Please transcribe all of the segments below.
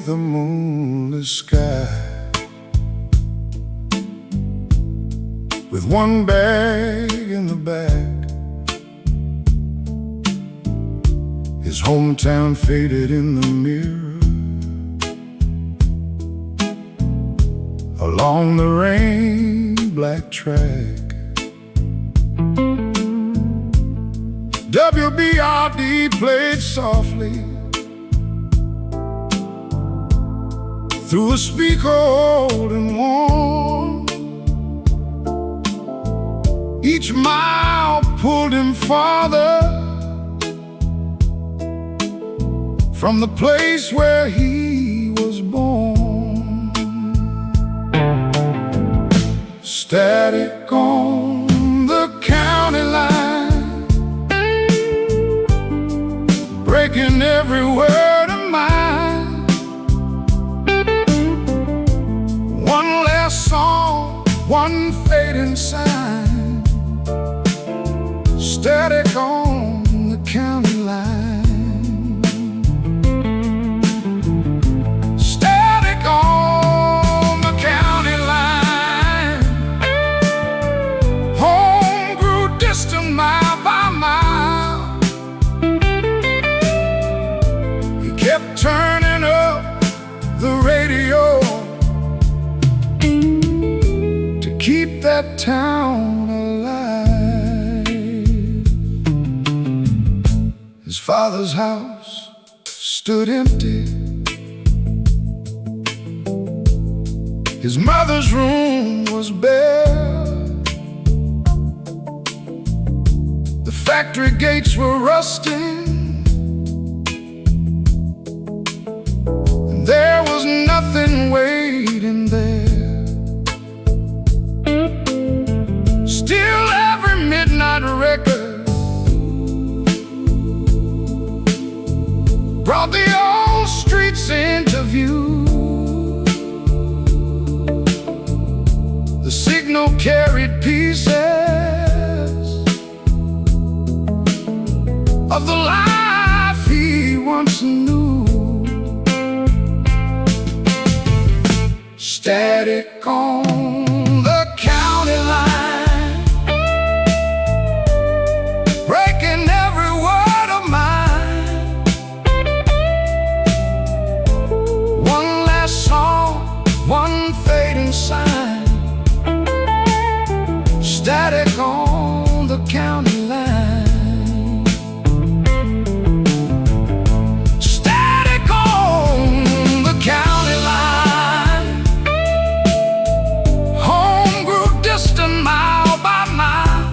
the moonless sky, with one bag in the back. His hometown faded in the mirror, along the rain-black track. WBRD played softly through a speaker old and worn. Each mile pulled him farther from the place where he was born. Static on the county line, breaking every word of mine. One last song, one fading sign. Static on the county line. Static on the county line. Home grew distant mile by mile. He kept turning up the radio to keep that town alive. His father's house stood empty. His mother's room was bare. The factory gates were rusting, and there was nothing waiting there. Still every midnight record brought the old streets into view. The signal carried pieces of the life he once knew. Static on the county line, breaking every word of mine. One last song, one fading sign. Static on the county line. Static on the county line. Home grew distant mile by mile.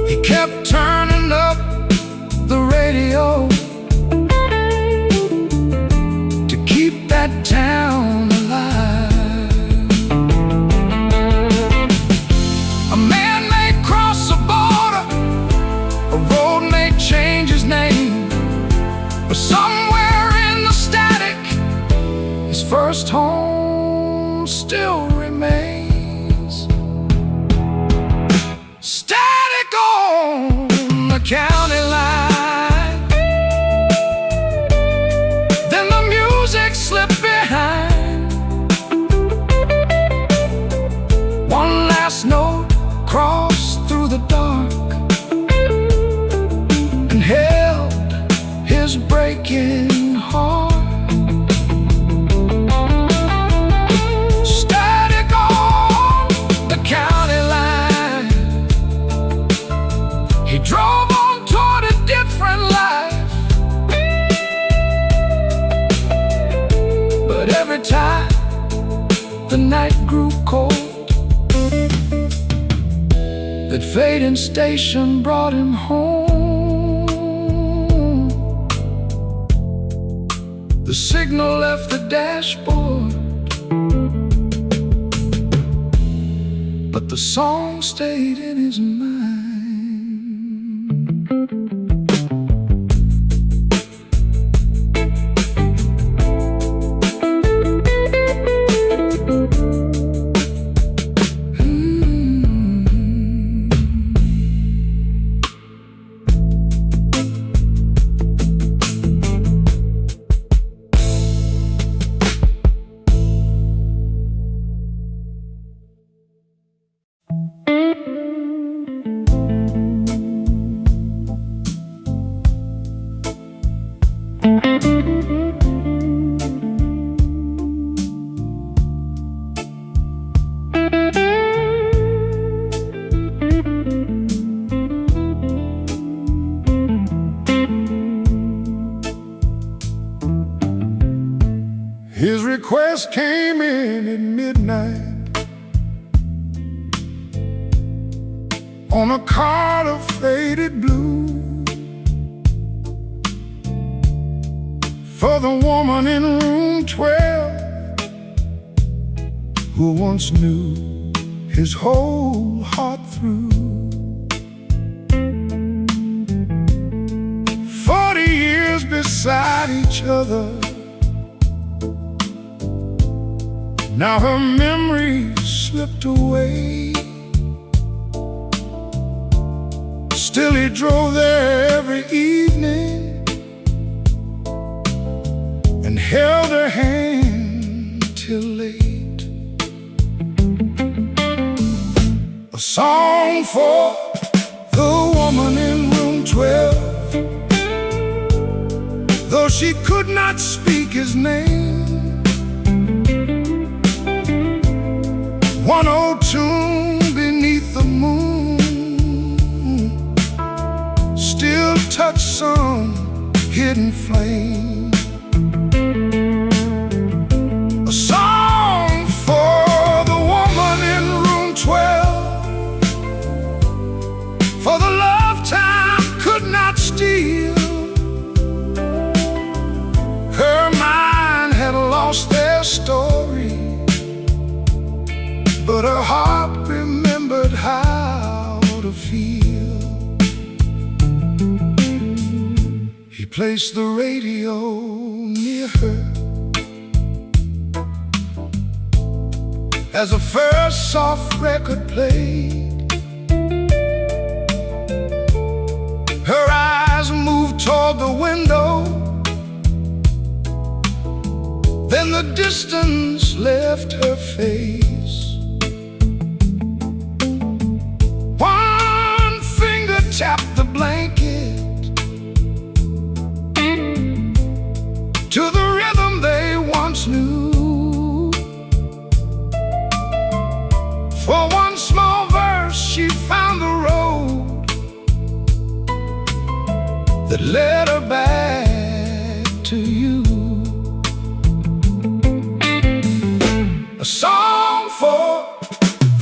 He kept turning up the radio to keep that town alive. A man may cross a border, a road may change his name, but somewhere in the static, his first home still remains. Static on the county line. Then the music slipped behind. One last note crossed through the dark and held his breaking heart. Static on the county line. He drove on toward a different life, but every time the night grew cold, that fading station brought him home. The signal left the dashboard, but the song stayed in his mind. letters came in at midnight on a card of faded blue for the woman in room 12 who once knew his whole heart through. 40 years beside each other, now her memory slipped away. Still he drove there every evening and held her hand till late. A song for the woman in room 12, though she could not speak his name. One old tune beneath the moon still touch some hidden flame. A song for the woman in room 12, for the love time could not steal. Her mind had lost their story, but her heart remembered how to feel. He placed the radio near her as the first soft record played. Her eyes moved toward the window, then the distance left her face. One finger tapped the blanket to the rhythm they once knew. For one small verse she found the road that led her back to you. A song for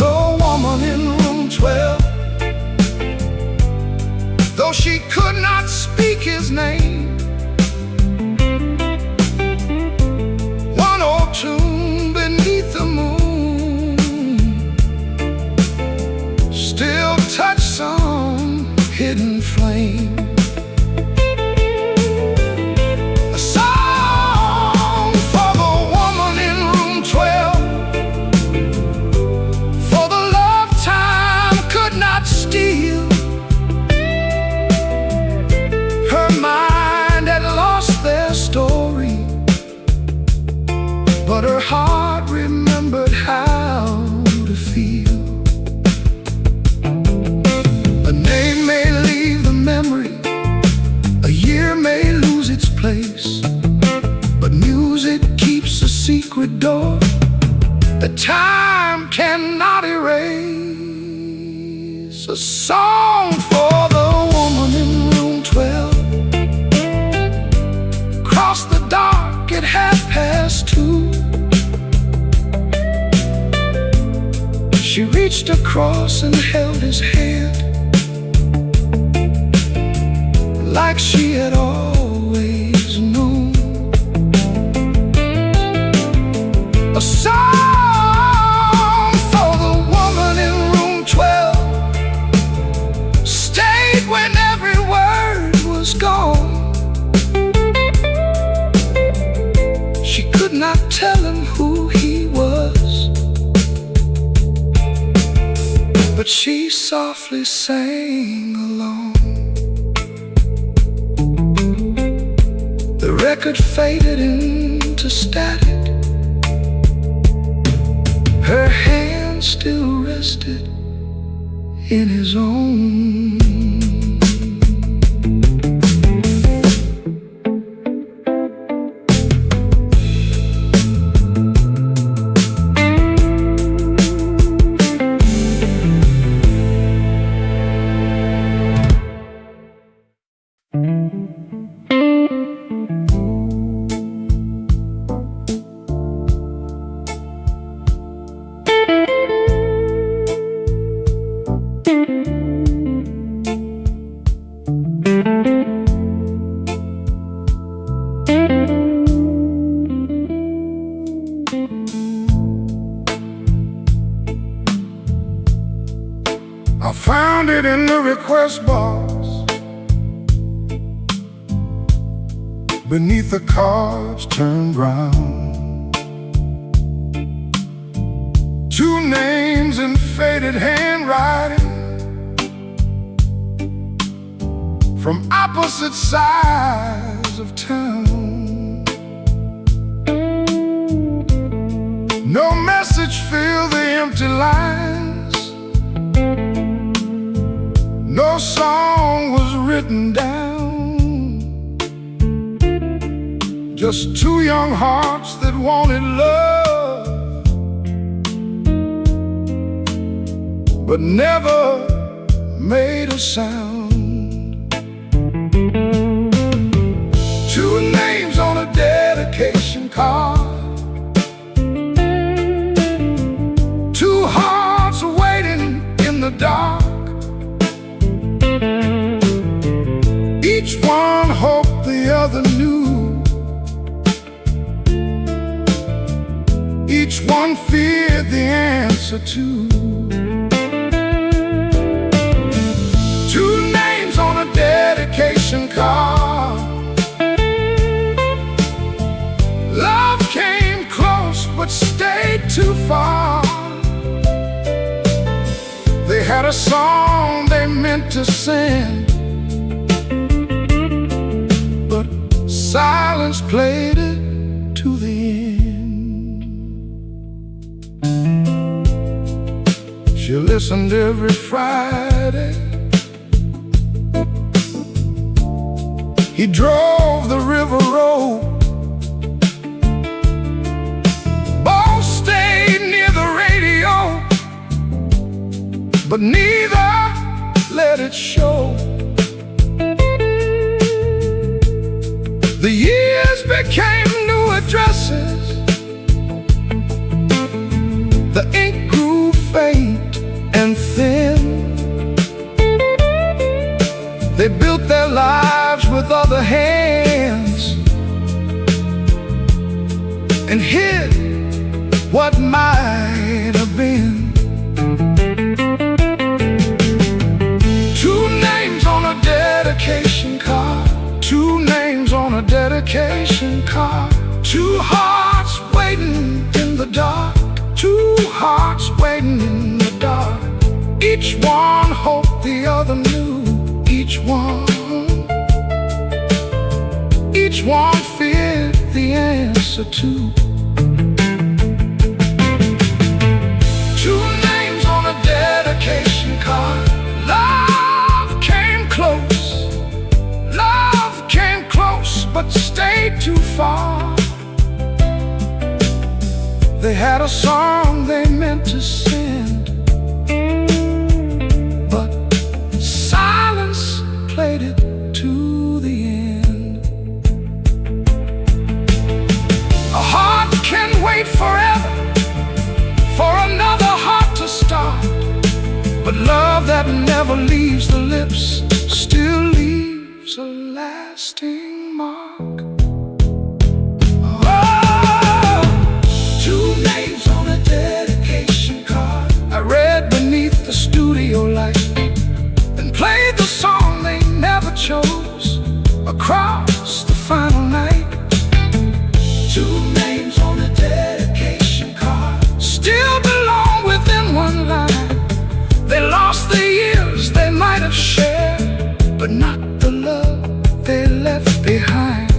the woman in room 12, though she could not speak his name. One old tune beneath the moon still touch some hidden flame. A song for the woman in room 12, for the love time could not steal. Her mind had lost their story, but her heart remembered how to feel. A name may leave the memory, a year may lose its place, but music keeps a secret door that time cannot erase. A song for the woman in room 12, across the dark at 2:30. She reached across and held his hand like she had always known. A song for the woman in room 12, stayed when every word was gone. She could not tell him who he was, but she softly sang along. The record faded into static. Her hand still rested in his own. I found it in the request box beneath the cards turned round. Two names in faded handwriting from opposite sides of town. No message filled the empty lines. No song was written down. Just two young hearts that wanted love, but never made a sound. Two names on a dedication card, two hearts waiting in the dark. Each one hoped the other knew. Each one feared the answer to. Two names on a dedication card. Love came close but stayed too far. They had a song they meant to sing, but silence played it to the end. She listened every Friday. He drove the river road. Both stayed near the radio, but neither let it show. The years became new addresses. The ink grew faint and thin. They built their lives with other hands and hid what might have been. Two names on a dedication card. Two names on a dedication card. Two hearts waiting in the dark. Two hearts waiting in the dark. Each one hoped the other knew. Each one feared the answer to. Two names on a dedication card. Love came close. Love came close but stayed too far. They had a song they meant to sing, but silence played it to the end. A heart can wait forever for another heart to start, but love that never leaves the lips still leaves a lasting mark. Oh, two names on a dedication card. I read beneath the studio light, then played the song they never chose across the final night. Two names on a dedication card still belong within one line. They lost the years they might have shared, but not the love they left behind.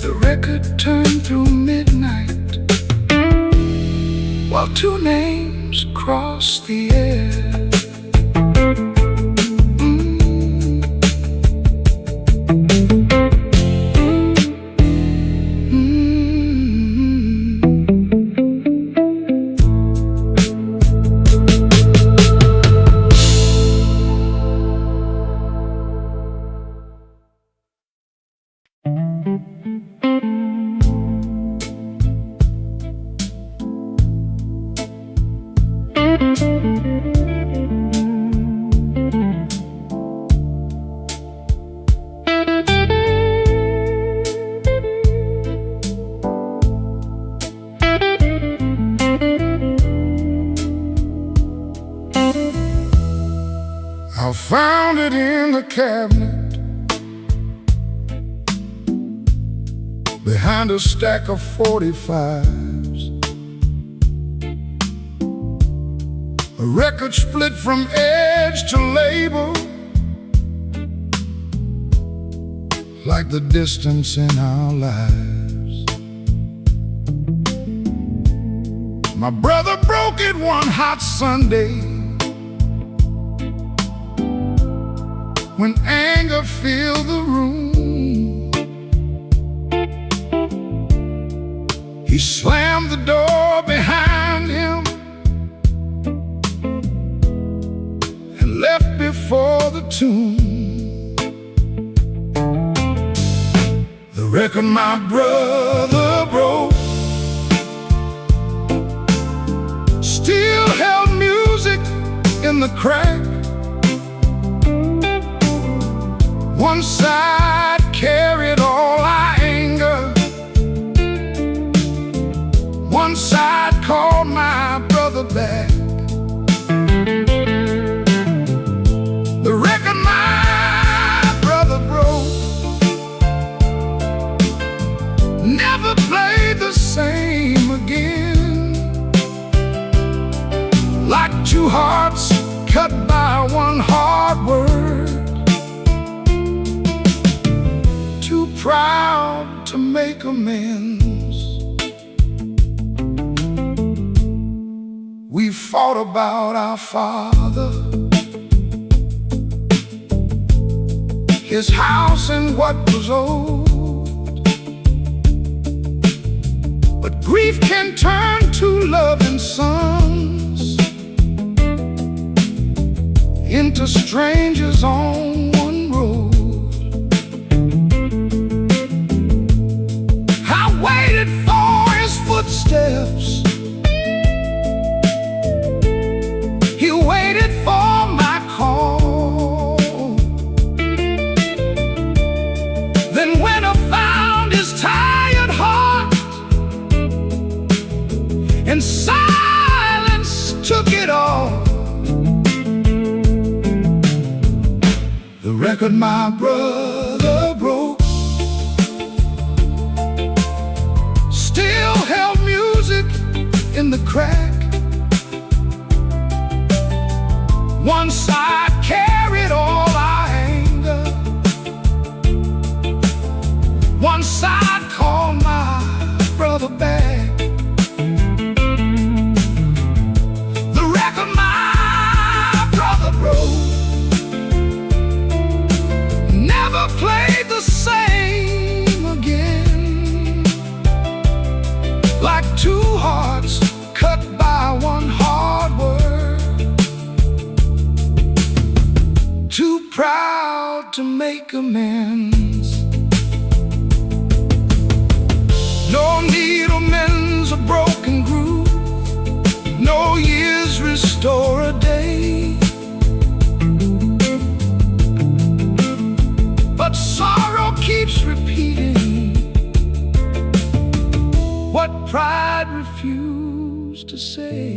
The record turned through midnight while two names crossed the air. found it in the cabinet behind a stack of 45s. A record split from edge to label, like the distance in our lives. My brother broke it one hot Sunday when anger filled the room. He slammed the door behind him and left before the tune. The record my brother broke still held music in the crack. One side carried all our anger, one side called my brother back. The record my brother broke never played the same again, like two hearts cut by one hard word. Too proud to make amends, we fought about our father, his house and what was owed. But grief can turn two loving sons into strangers on one road. I waited for his footsteps, he waited for my call. Then when I found his tired heart and silence took it all, the record my brother broke still held music in the crack. One side carried all our anger, one side called my brother back. The record my brother broke never played the same again, like two hearts cut by one hard word. Too proud to make amends, no needle mends a broken groove, no years restore a day. But sorrow keeps repeating what pride refused to say.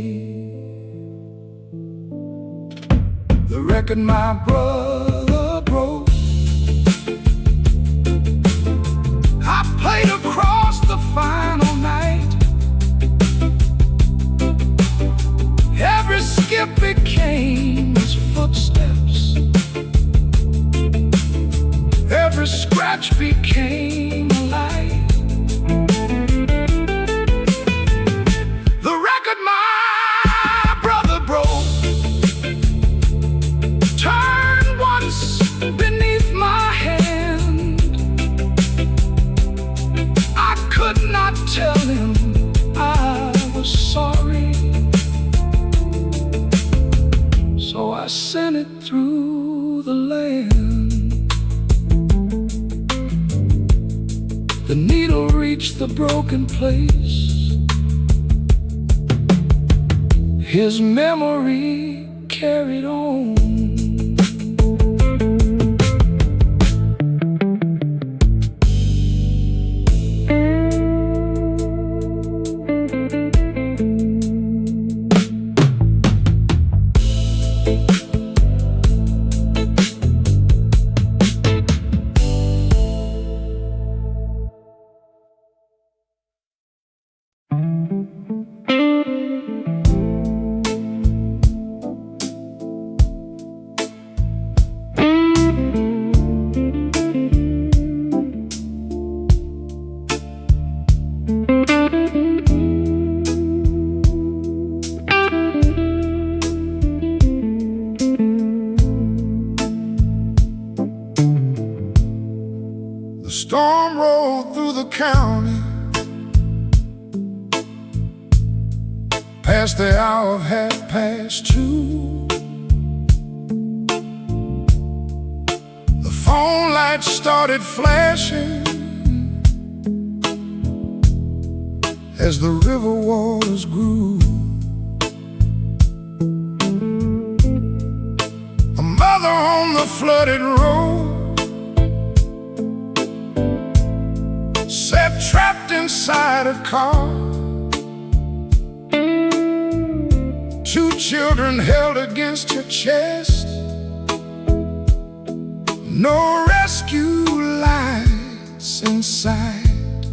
The record my brother broke, I played across the final night. Every skip became his footsteps, every scratch became a light. The record my brother broke turned once beneath my hand. I could not tell him I was sorry, so I sent it through the land. The needle reached the broken place, his memory carried on. County, past the hour of 2:30. The phone lights started flashing as the river waters grew. A mother on the flooded road sat trapped inside a car. Two children held against her chest. No rescue lights inside.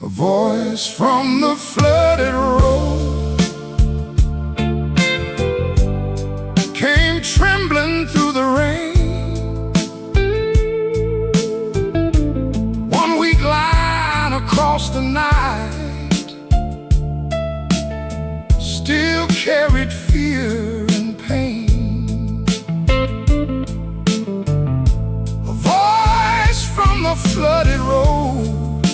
A voice from the flooded road came trembling through the rain. 1 week line across the night still carried fear and pain. A voice from the flooded road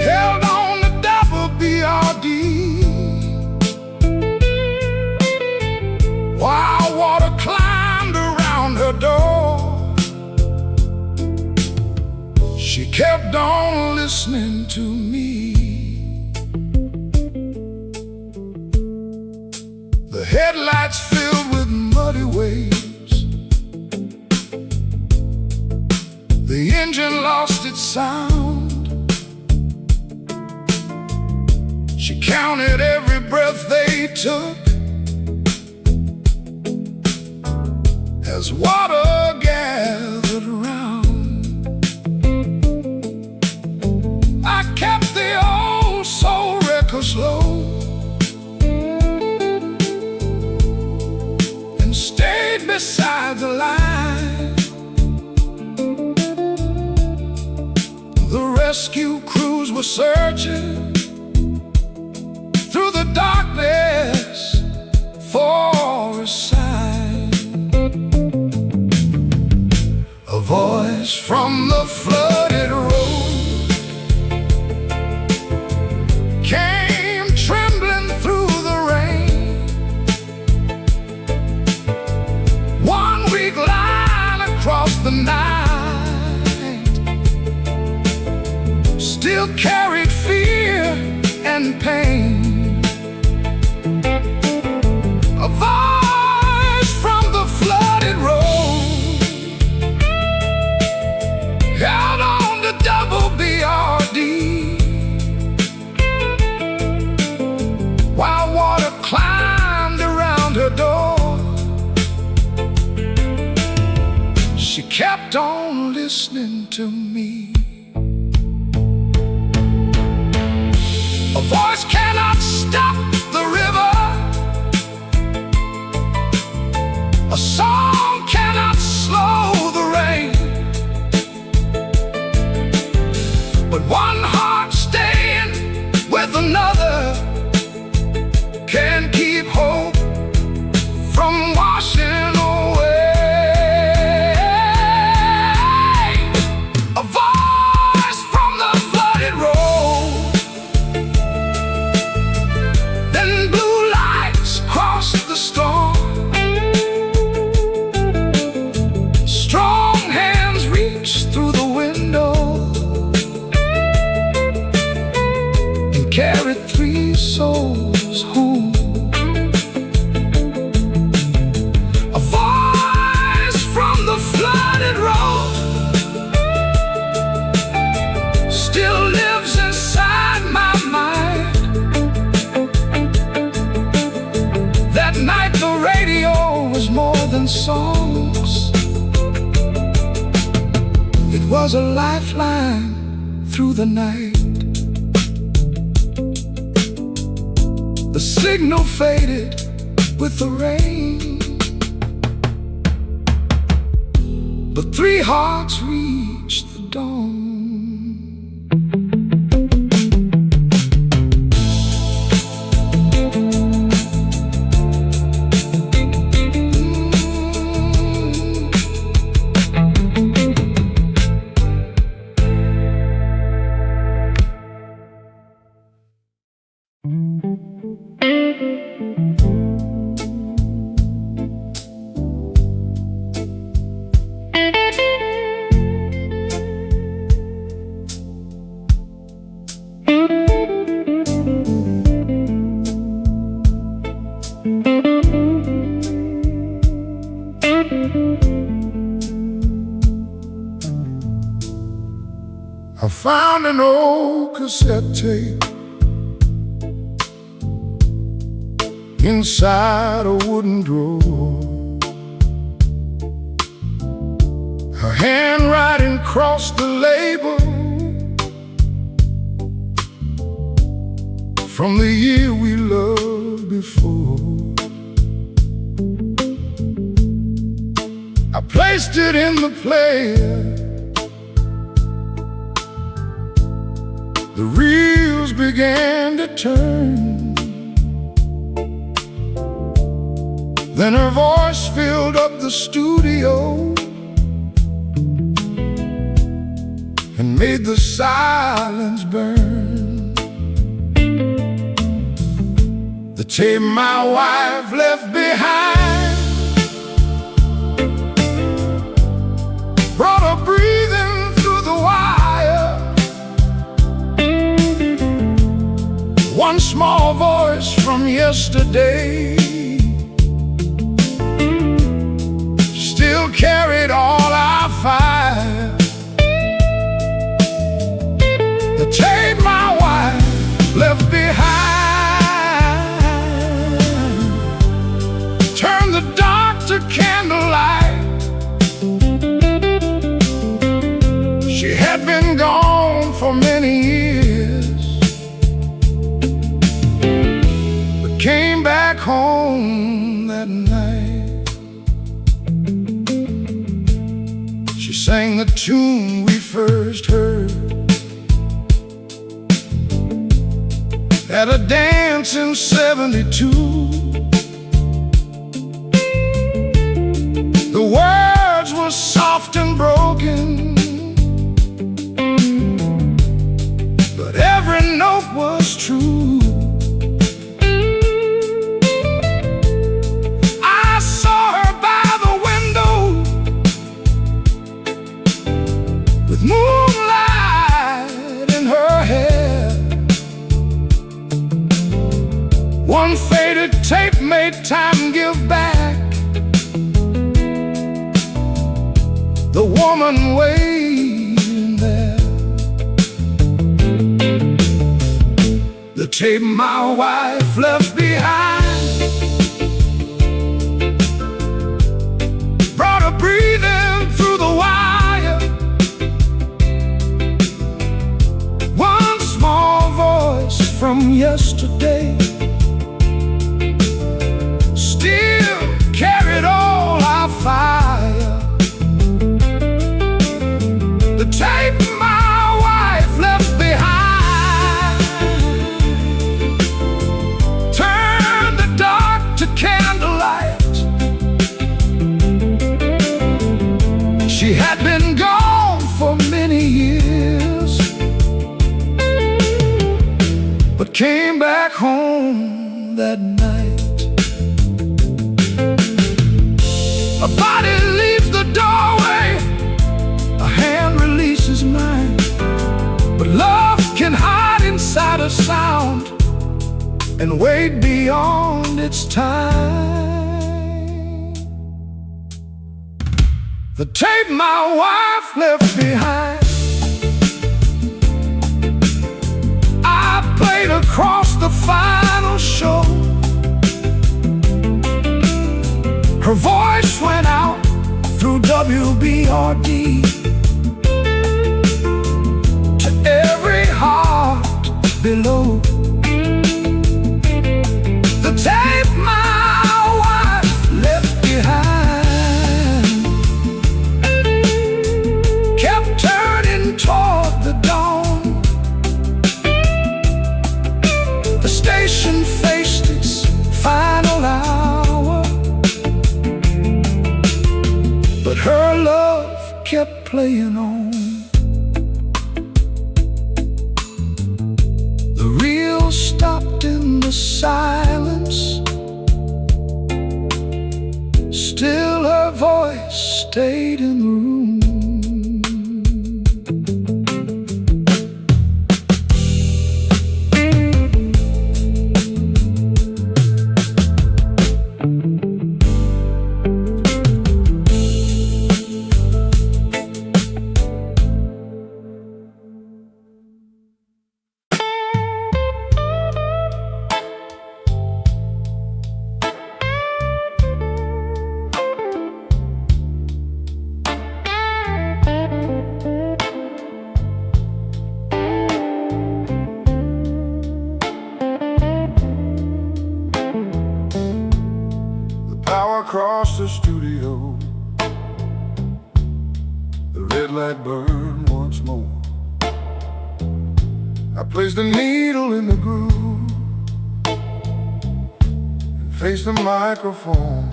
held on to WBRD, while water climbed around her door. She kept on listening to me. The headlights filled with muddy waves. The engine lost its sound. She counted every breath they took as water gathered around. I kept the old soul records low and stayed beside the line. The rescue crews were searching through the darkness for a sign. A voice from the flooded road came trembling through the rain. 1 week line across the night still carried fear and pain. A voice from the flooded road held on to WBRD, while water climbed around her door. She kept on listening to me. A voice cannot stop the river. A song cannot slow the rain. But one heart staying with another can keep hope from washing away. A voice from the flooded road. Then blue lights crossed the storm. Strong hands reached through the window and carried 3 souls home. A voice from the flooded road still lives inside my mind. That night the radio was more than songs. It was a lifeline through the night. The signal faded with the rain, but 3 hearts reached the dawn. I found an old cassette tape inside a wooden drawer. Her handwriting crossed the label from the year we loved before. I placed it in the player. The reels began to turn. Then her voice filled up the studio and made the silence burn. The tape my wife left behind brought her breathing through the wire. One small voice from yesterday still carried all our fire. The tape my wife left behind turned the dark to candlelight. She had been gone for many years, but came back home that night. She sang the tune we first heard at a dance in '72. The words were soft and broken, but every note was true. I saw her by the window with moonlight in her hair. One faded tape made time give back. The woman waiting there. The tape my wife left behind brought her breathing through the wire. One small voice from yesterday still carried all our fire. The tape my wife left behind turned the dark to candlelight. She had been gone for many years, but came back home that night. A body leaves the doorway, a hand releases mine, but love can hide inside a sound and wait beyond its time. The tape my wife left behind, I played across the final show. Her voice went out through WBRD to every heart below. The tape my wife left behind kept turning toward the dawn. The station faced its final hour, but her love kept playing on. The light burn once more. I placed the needle in the groove and faced the microphone.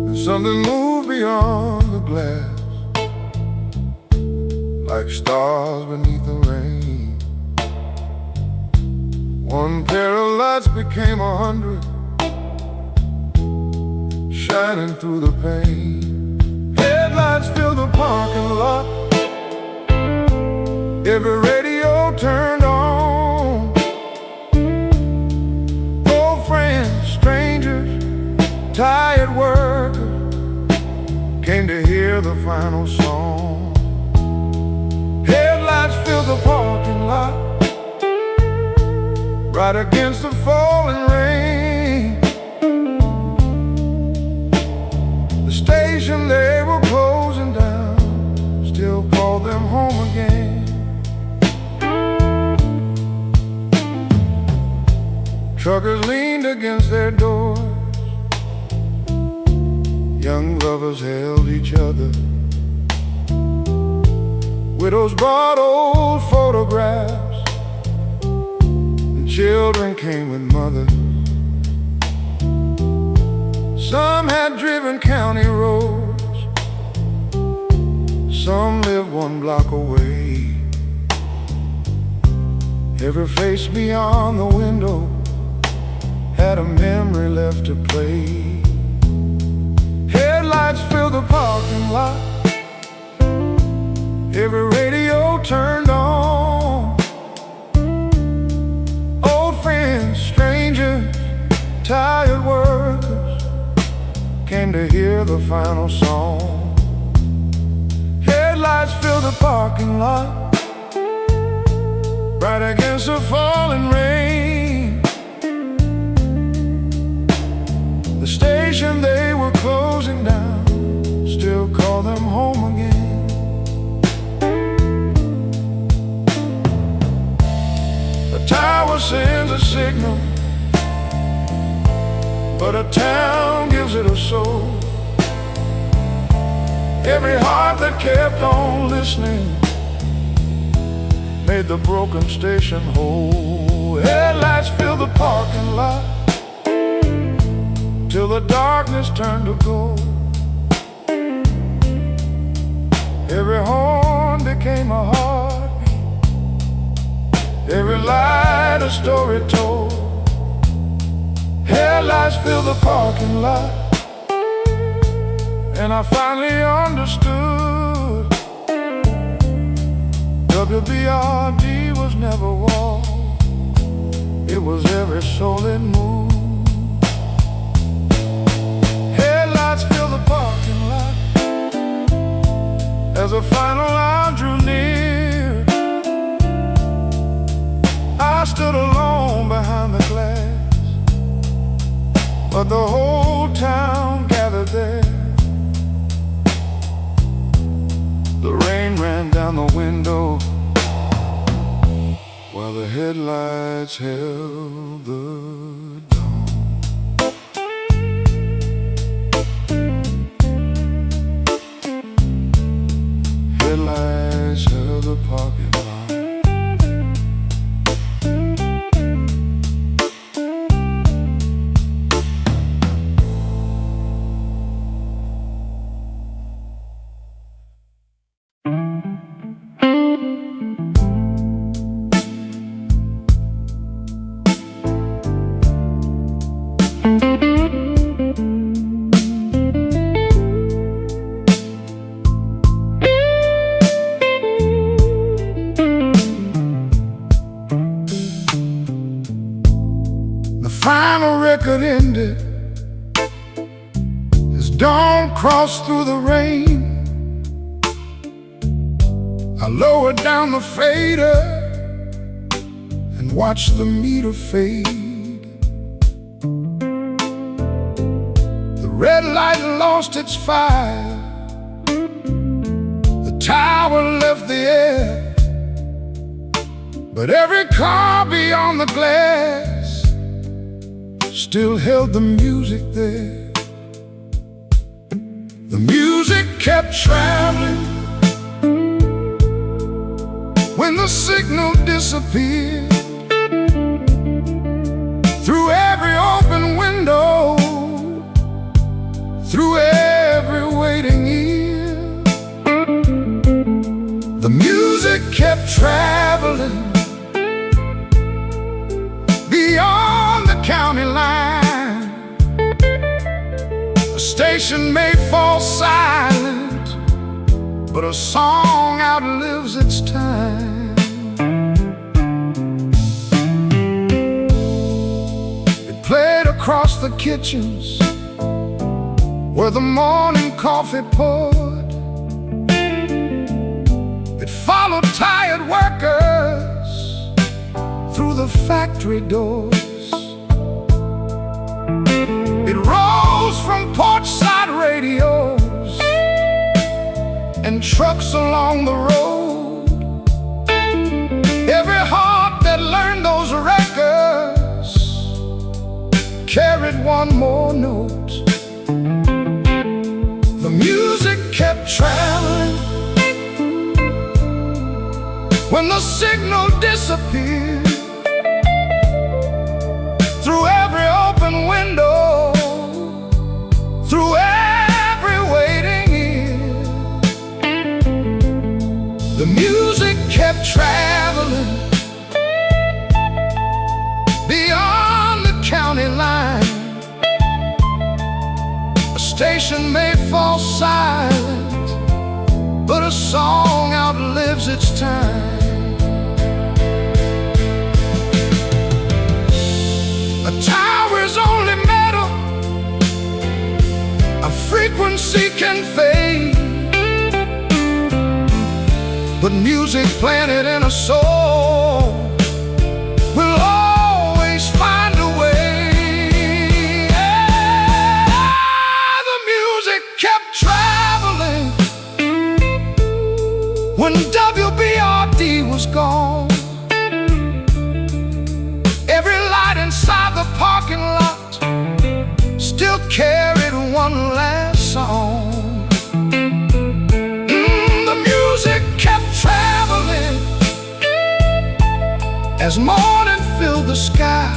And something moved beyond the glass, like stars beneath the rain. One pair of lights became 100, shining through the pane. Headlights filled the parking lot, every radio turned on. Old friends, strangers, tired workers came to hear the final song. Headlights filled the parking lot, right against the falling rain. The station they were closing down still called them home again. Truckers leaned against their doors, young lovers held each other. Widows brought old photographs, and children came with mothers. Some had driven county roads, some lived one block away. Every face beyond the window had a memory left to play. Headlights filled the parking lot, every radio turned on. Old friends, strangers, tired workers came to hear the final song. Headlights filled the parking lot, right against the falling rain. The station they were closing down still called them home again. The tower sends a signal, but a town gives it a soul. Every heart that kept on listening made the broken station whole. Headlights filled the parking lot till the darkness turned to gold. Every horn became a heartbeat, every light a story told. Headlights filled the parking lot, and I finally understood WBRD was never war, it was every soul it moved. Headlights filled the parking lot as a final hour drew near. I stood alone behind the glass, but the whole town gathered there. The rain ran down the window while the headlights held the dawn. Headlights held the parking lot. Final record ended as dawn crossed through the rain. I lowered down the fader and watched the meter fade. The red light lost its fire, the tower left the air, but every car beyond the glass still held the music there. The music kept traveling when the signal disappeared. Through every open window, through every waiting ear, the music kept traveling beyond the county line. A station may fall silent, but a song outlives its time. It played across the kitchens where the morning coffee poured. It followed tired workers through the factory doors. It rose from porch-side radios and trucks along the road. Every heart that learned those records carried one more note. The music kept traveling when the signal disappeared. Through every open window, through every waiting ear, the music kept traveling beyond the county line. A station may fall silent, but a song outlives its time. A tower is only metal, a frequency can fade, but music planted in a soul will always find a way. The music kept traveling when WBRD was gone. Every light inside the parking lot still carried one last song. The music kept traveling as morning filled the sky.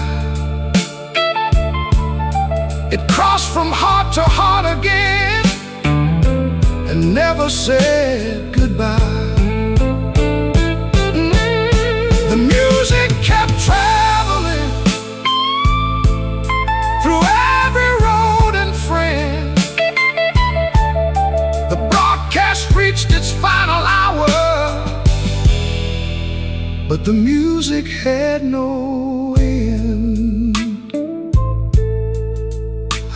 It crossed from heart to heart again and never said goodbye. The music kept traveling through every road and friend. The broadcast reached its final hour, but the music had no end.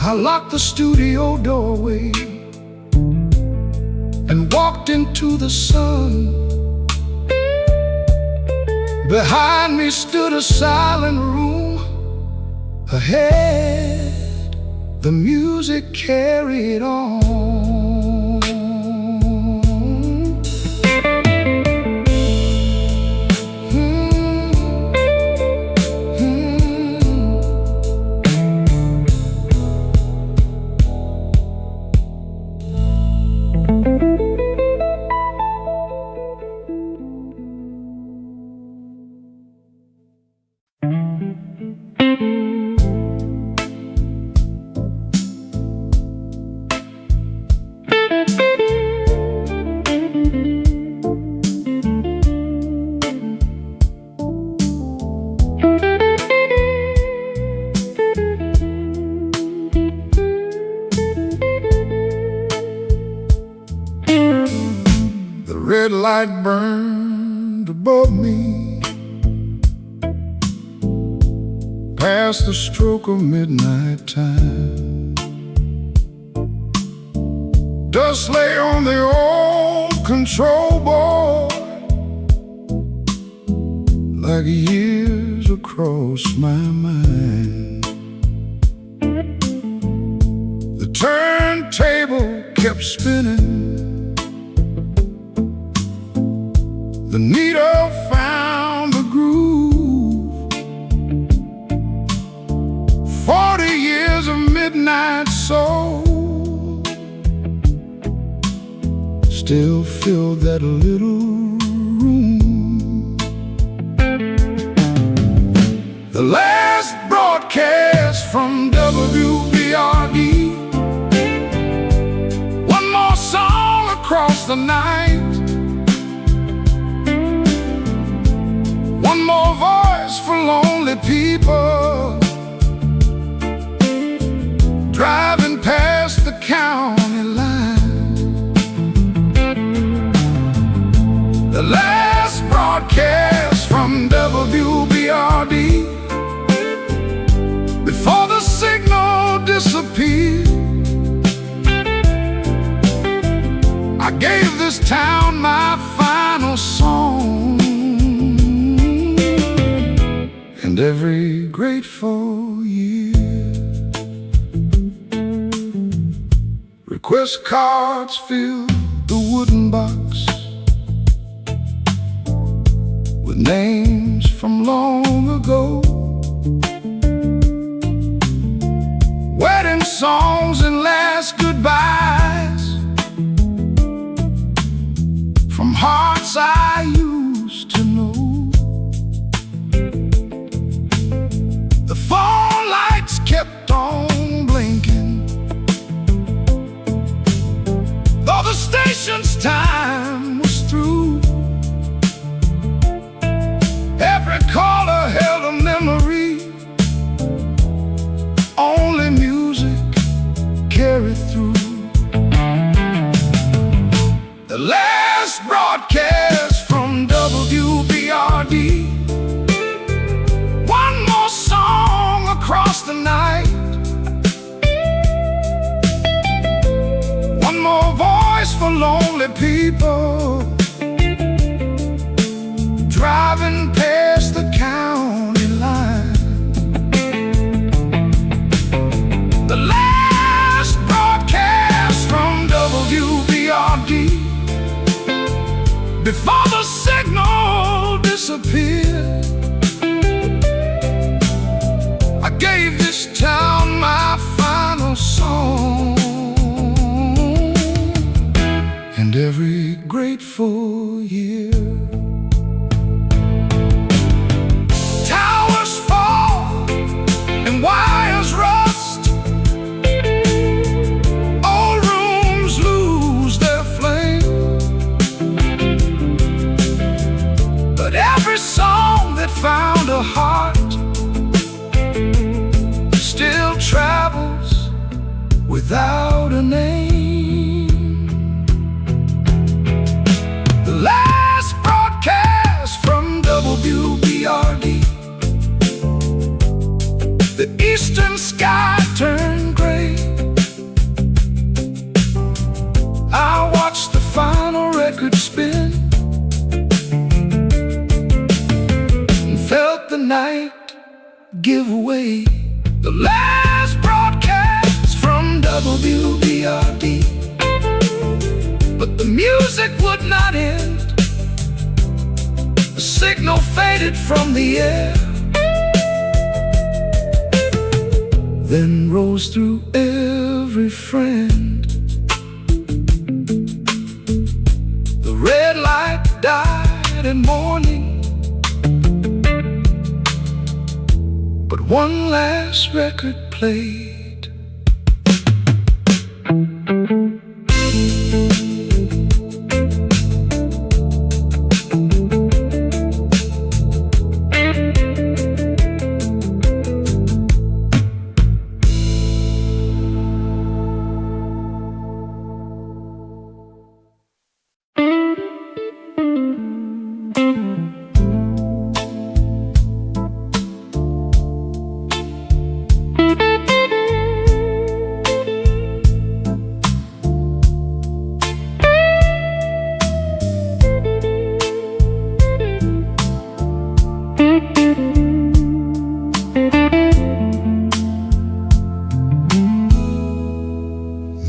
I locked the studio doorway and walked into the sun. Behind me stood a silent room. Ahead, the music carried on. Red light burned above me, past the stroke of midnight time. Dust lay on the old control board like years across my mind. The turntable kept spinning, the needle found the groove. 40 years of midnight soul still filled that little room. The last broadcast from WBRD, one more song across the night, one more voice for lonely people driving past the county line. The last broadcast from WBRD before the signal disappeared. I gave this town my final song, and every grateful year. Request cards fill the wooden box with names from long ago, wedding songs and last goodbyes from hearts I used to know. The phone lights kept on blinking, though the station's time was through. Every caller held a memory, only music carried through. The last broadcast from WBRD, one more song across the night, one more voice for lonely people driving past the county line. The last broadcast from WBRD before the signal disappeared. I gave this town my final song, and every grateful year. Towers fall and wires rust, old rooms lose their flame, but every song that found a heart still travels without a name. The last broadcast from WBRD, the eastern sky turned gray. I watched the final record spin and felt the night give way. The last broadcast from WBRD, but the music would not end. The signal faded from the air, then rose through every friend. The red light died in morning, but one last record played.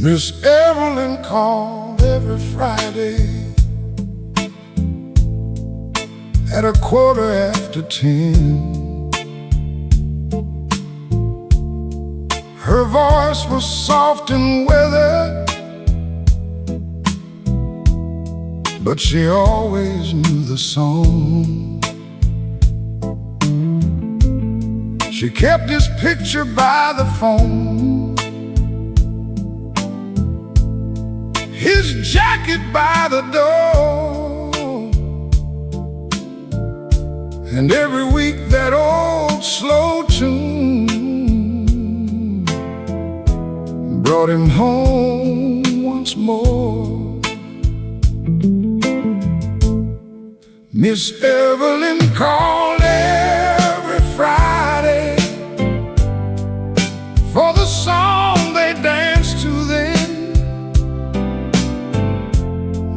Miss Evelyn called every Friday at 10:15. Her voice was soft and weathered, but she always knew the song. She kept his picture by the phone, his jacket by the door, and every week that old slow tune brought him home once more. Miss Evelyn called every Friday for the song they danced to then.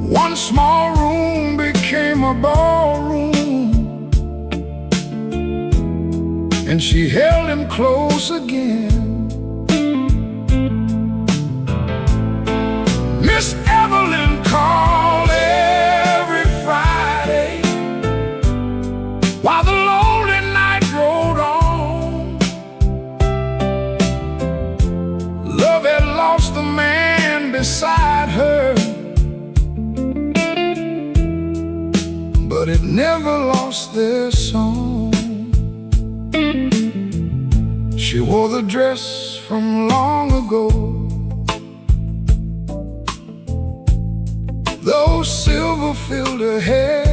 One small room became a ballroom, and she held him close again. Miss Evelyn called every Friday while the lonely night rolled on. Love had lost the man beside her, but it never lost their song. She wore the dress from long ago, though silver filled her hair,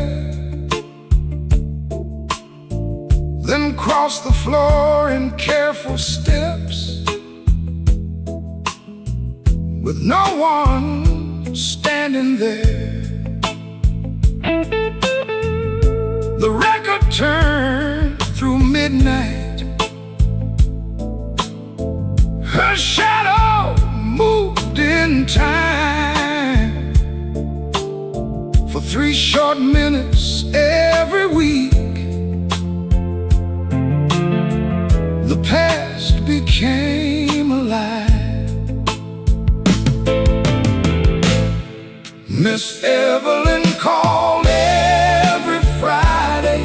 then crossed the floor in careful steps, with no one standing there. The record turned through midnight, her shadow moved in time for 3 short minutes every week. The past became alive. Miss Evelyn called every Friday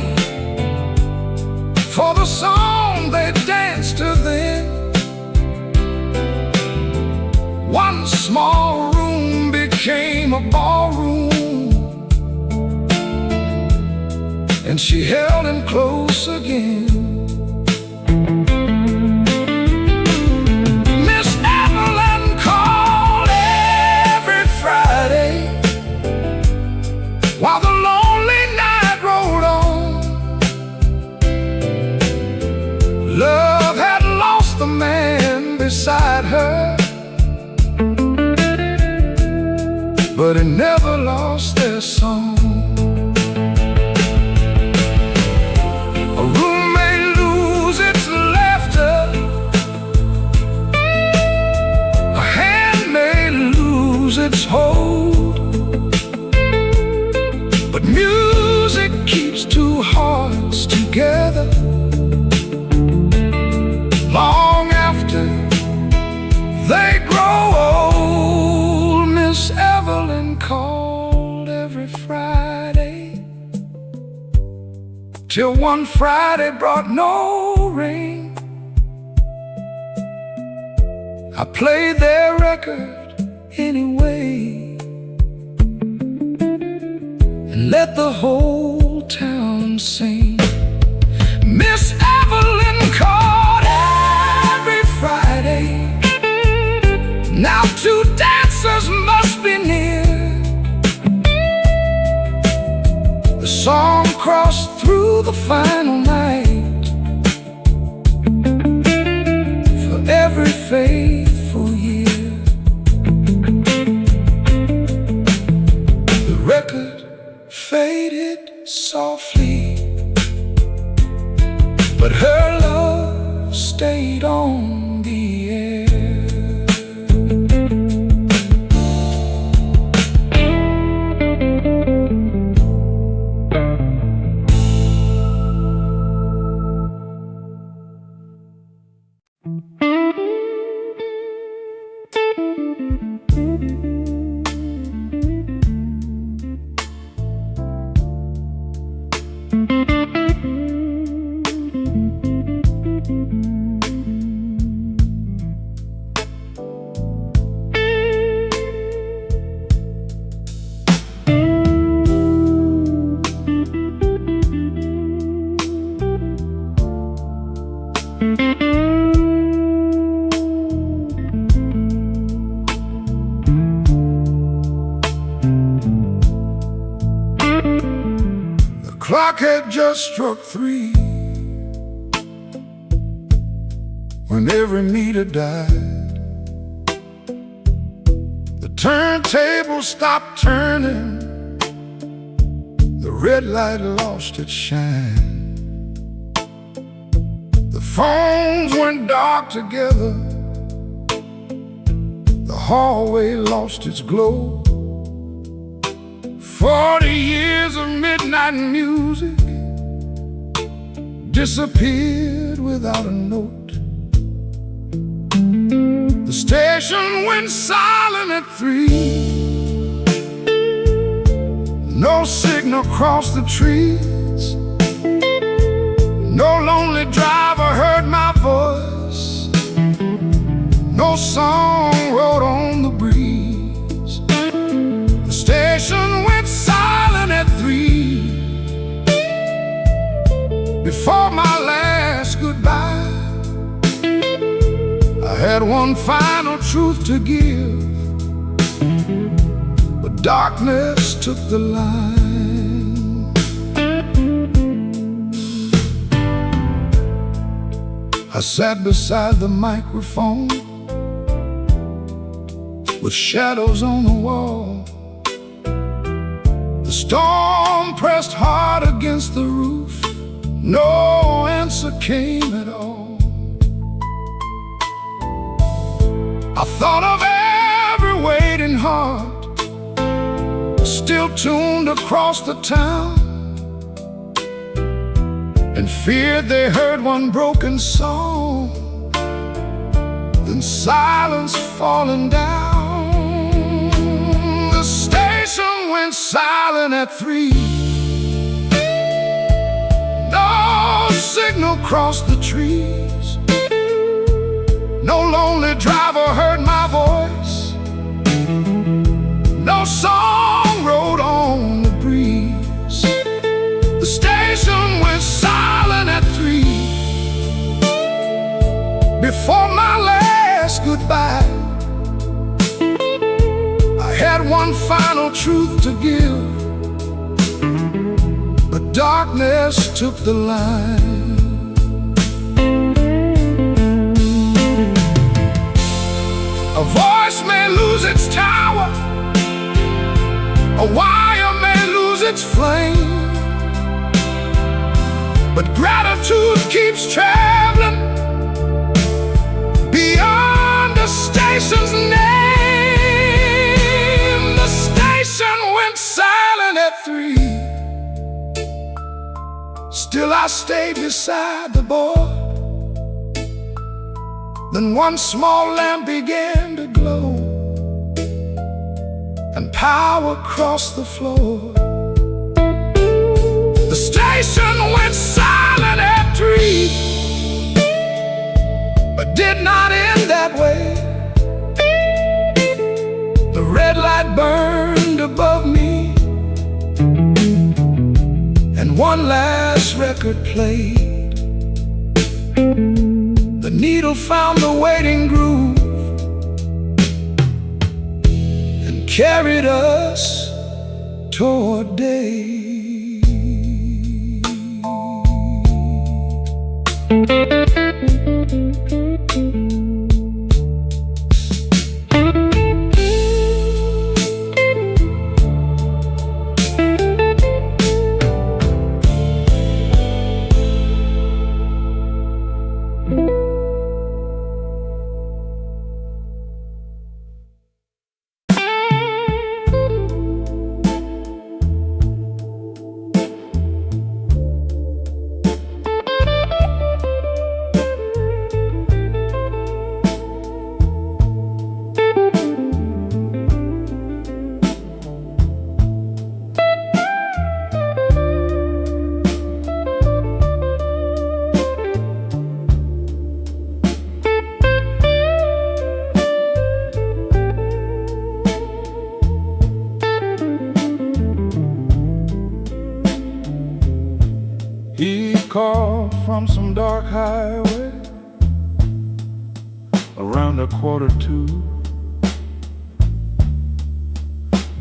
for the song they danced to then. One small room became a ballroom, and she held him close again. Miss Evelyn called every Friday while the lonely night rolled on. Love had lost the man beside her, but it never lost their song. A room may lose its laughter, a hand may lose its hold, but music keeps two hearts together long after they grow old. Miss Evelyn called every Friday, till one Friday brought no rain. I played their record anyway and let the whole town sing. Miss Evelyn called every Friday. Now 2 dancers must be near. The song crossed through the final night for every faithful year. The record faded softly, but her love stayed on the air. The clock had just struck 3 when every meter died. The turntable stopped turning, the red light lost its shine. The phones went dark together, the hallway lost its glow. 40 years of midnight music disappeared without a note. The station went silent at 3. No signal crossed the trees. No lonely driver heard my voice. No song wrote on the breeze. The station went silent at 3 before my last goodbye. I had one final truth to give, but darkness took the line. I sat beside the microphone with shadows on the wall. The storm pressed hard against the roof. No answer came at all. I thought of every waiting heart still tuned across the town, and feared they heard one broken song, then silence falling down. The station went silent at 3. No signal crossed the trees. No lonely driver heard my voice. No song wrote on the breeze. The station went silent at 3 before my last goodbye. I had one final truth to give, but darkness took the line. A voice may lose its tower, a wire may lose its flame, but gratitude keeps traveling beyond the station's name. The station went silent at 3. Still I stayed beside the board. Then one small lamp began to glow, and power crossed the floor. The station went silent at 3, but did not end that way. The red light burned above me, and one last record played. The needle found the waiting groove and carried us toward day. He called from some dark highway around 1:45.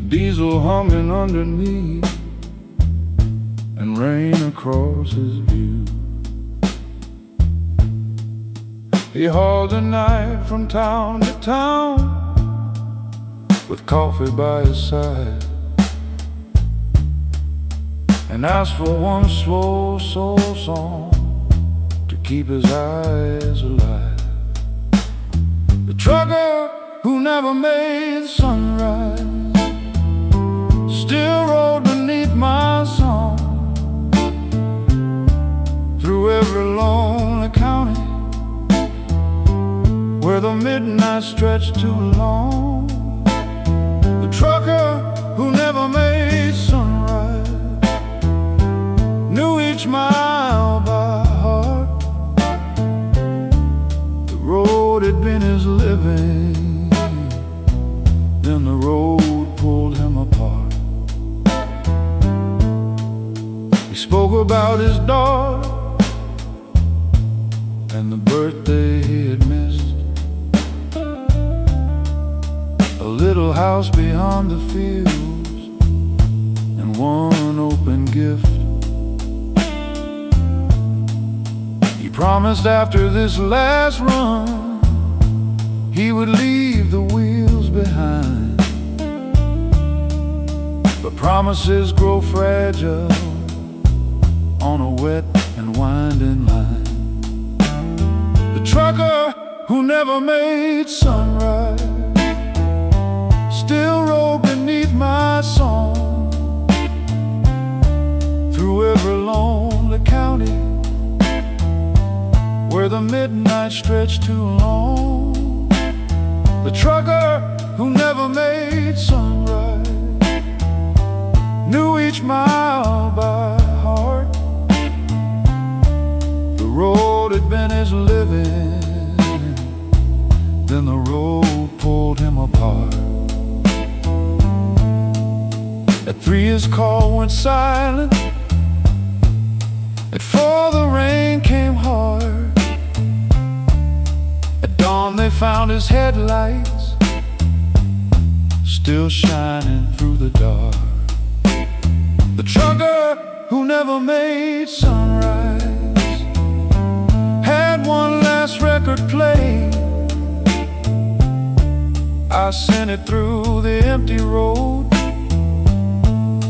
Diesel humming underneath, and rain across his view. He hauled the night from town to town with coffee by his side, and asked for one slow soul song to keep his eyes alive. The trucker who never made sunrise still rode beneath my song through every lonely county where the midnight stretched too long. The trucker who never made sunrise knew each mile by heart. The road had been his living, then the road pulled him apart. He spoke about his daughter and the birthday he had missed, a little house beyond the fields, and one open gift. He promised after this last run he would leave the wheels behind, but promises grow fragile on a wet and winding line. The trucker who never made sunrise still rode beneath my song through every lonely county where the midnight stretched too long. The trucker who never made sunrise knew each mile by heart. The road had been his living, then the road pulled him apart. At 3 his call went silent, at 4 the rain came hard. At dawn they found his headlights still shining through the dark. The trucker who never made sunrise had one last record played. I sent it through the empty road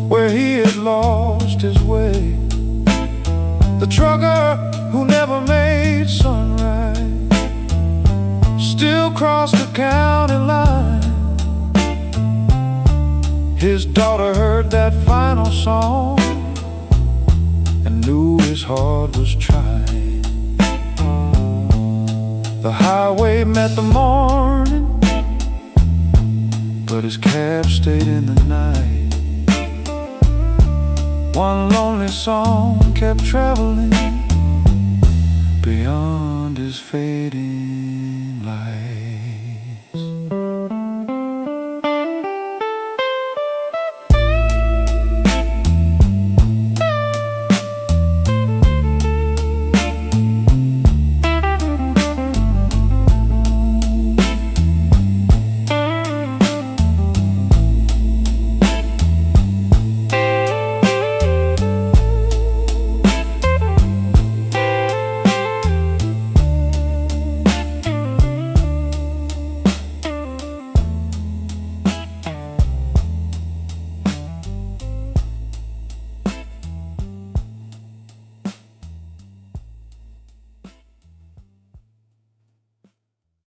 where he had lost his way. The trucker who never made sunrise still crossed the county line. His daughter heard that final song and knew his heart was trying. The highway met the morning, but his cab stayed in the night. One lonely song kept traveling beyond his fading light.